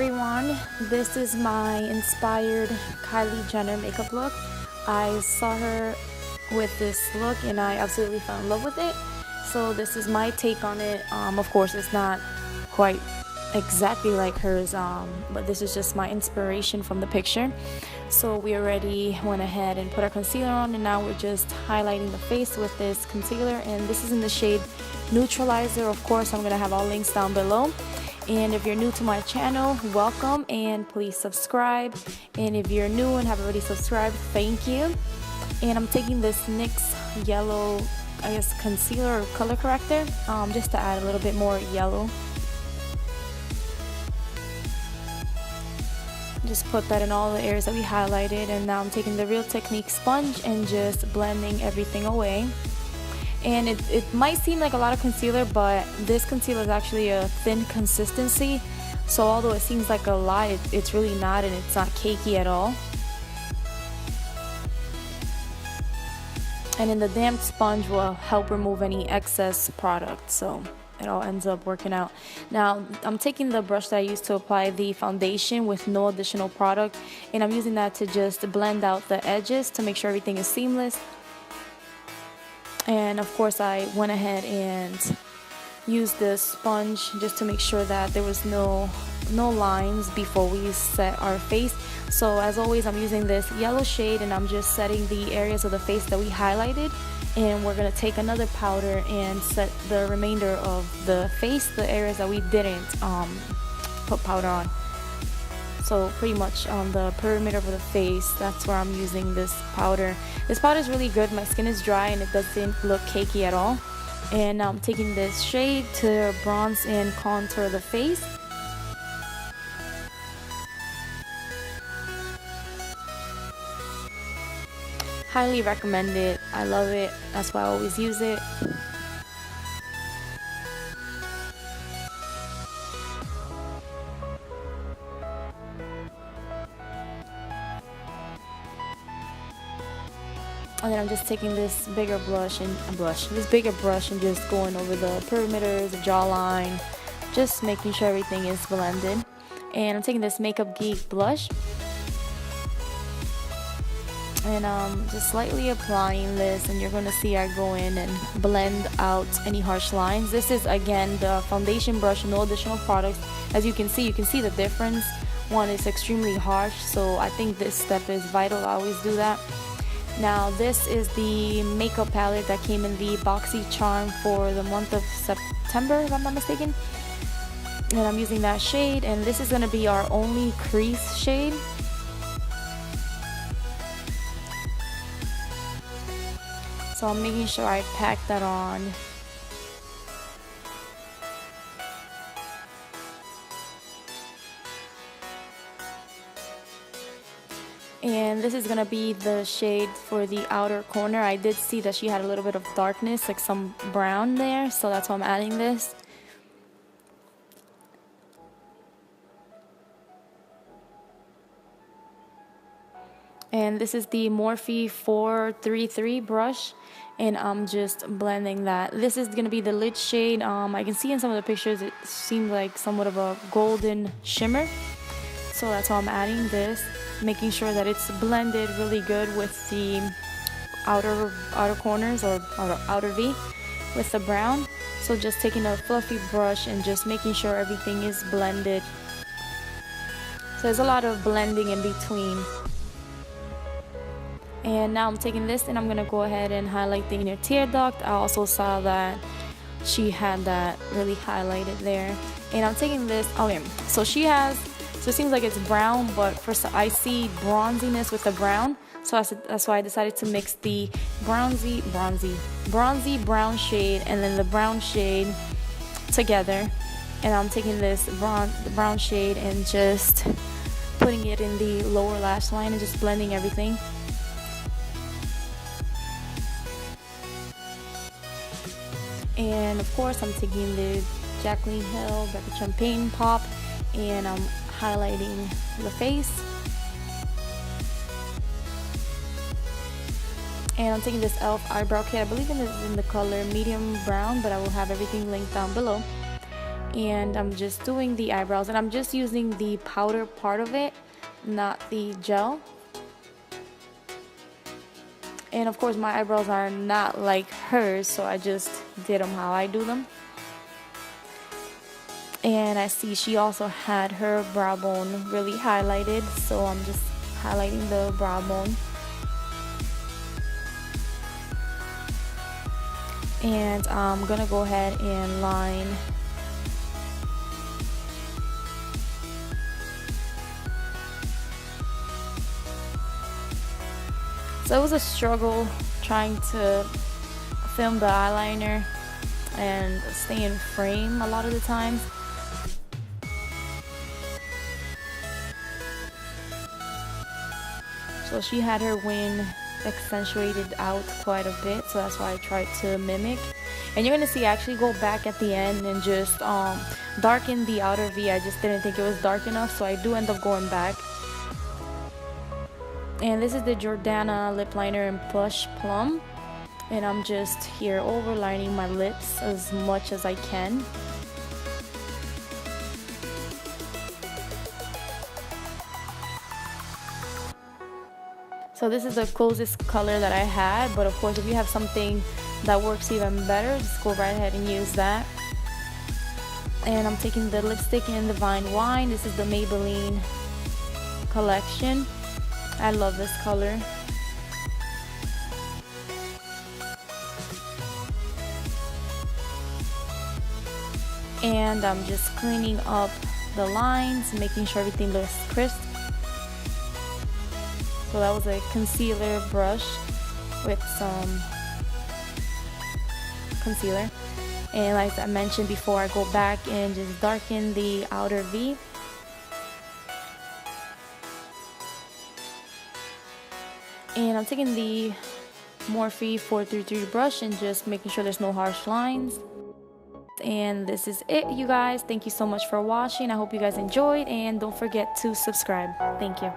everyone, this is my inspired Kylie Jenner makeup look. I saw her with this look and I absolutely fell in love with it. So this is my take on it. Of course it's not quite exactly like hers, but this is just my inspiration from the picture. So we already went ahead and put our concealer on, and now we're just highlighting the face with this concealer, and this is in the shade Neutralizer. Of course I'm gonna have all links down below. And if you're new to my channel, welcome, and please subscribe. And if you're new and have already subscribed, thank you. And I'm taking this NYX yellow, I guess, concealer or color corrector, just to add a little bit more yellow. Just put that in all the areas that we highlighted, and now I'm taking the Real Technique sponge and just blending everything away. And it might seem like a lot of concealer, but this concealer is actually a thin consistency. So although it seems like a lot, it's really not, and it's not cakey at all. And then the damp sponge will help remove any excess product, so it all ends up working out. Now I'm taking the brush that I used to apply the foundation with no additional product, and I'm using that to just blend out the edges to make sure everything is seamless. And of course I went ahead and used the sponge just to make sure that there was no lines before we set our face. So as always, I'm using this yellow shade and I'm just setting the areas of the face that we highlighted, and we're gonna take another powder and set the remainder of the face, the areas that we didn't put powder on. So pretty much on the perimeter of the face, that's where I'm using this powder. This powder is really good. My skin is dry and it doesn't look cakey at all. And now I'm taking this shade to bronze and contour the face. Highly recommend it. I love it. That's why I always use it. And then I'm just taking this bigger brush and just going over the perimeters, the jawline, just making sure everything is blended. And I'm taking this Makeup Geek blush, and just slightly applying this, and you're going to see I go in and blend out any harsh lines. This is again the foundation brush, no additional products. As you can see the difference. One is extremely harsh, so I think this step is vital. I always do that. Now this is the makeup palette that came in the Boxy Charm for the month of September, if I'm not mistaken. And I'm using that shade, and this is going to be our only crease shade. So I'm making sure I pack that on. And this is gonna be the shade for the outer corner. I did see that she had a little bit of darkness, like some brown there, so that's why I'm adding this. And this is the Morphe 433 brush, and I'm just blending that. This is gonna be the lid shade. I can see in some of the pictures it seemed like somewhat of a golden shimmer, so that's why I'm adding this, making sure that it's blended really good with the outer corners, or outer V with the brown. So just taking a fluffy brush and just making sure everything is blended. So there's a lot of blending in between. And now I'm taking this and I'm gonna go ahead and highlight the inner tear duct. I also saw that she had that really highlighted there. And I'm taking this, okay, so it seems like it's brown, but first I see bronziness with the brown. So that's why I decided to mix the bronzy brown shade and then the brown shade together. And I'm taking this brown shade and just putting it in the lower lash line and just blending everything. And of course I'm taking the Jaclyn Hill Becca Champagne Pop, and I'm highlighting the face. And I'm taking this e.l.f. eyebrow kit. I believe it is in the color medium brown, but I will have everything linked down below. and I'm just doing the eyebrows, and I'm just using the powder part of it, not the gel. And of course my eyebrows are not like hers, so I just did them how I do them. And I see she also had her brow bone really highlighted, so I'm just highlighting the brow bone. And I'm gonna go ahead and line so it was a struggle trying to film the eyeliner and stay in frame a lot of the times. So she had her wing accentuated out quite a bit, so that's why I tried to mimic. And you're gonna see I actually go back at the end and just darken the outer V. I just didn't think it was dark enough, so I do end up going back. And this is the Jordana lip liner in Plush Plum, and I'm just here overlining my lips as much as I can. So this is the closest color that I had, but of course if you have something that works even better, just go right ahead and use that. And I'm taking the lipstick in Divine Wine. This is the Maybelline collection. I love this color. And I'm just cleaning up the lines, making sure everything looks crisp. So that was a concealer brush with some concealer. And like I mentioned before, I go back and just darken the outer V. And I'm taking the Morphe 433 brush and just making sure there's no harsh lines. And this is it, you guys. Thank you so much for watching. I hope you guys enjoyed, and don't forget to subscribe. Thank you.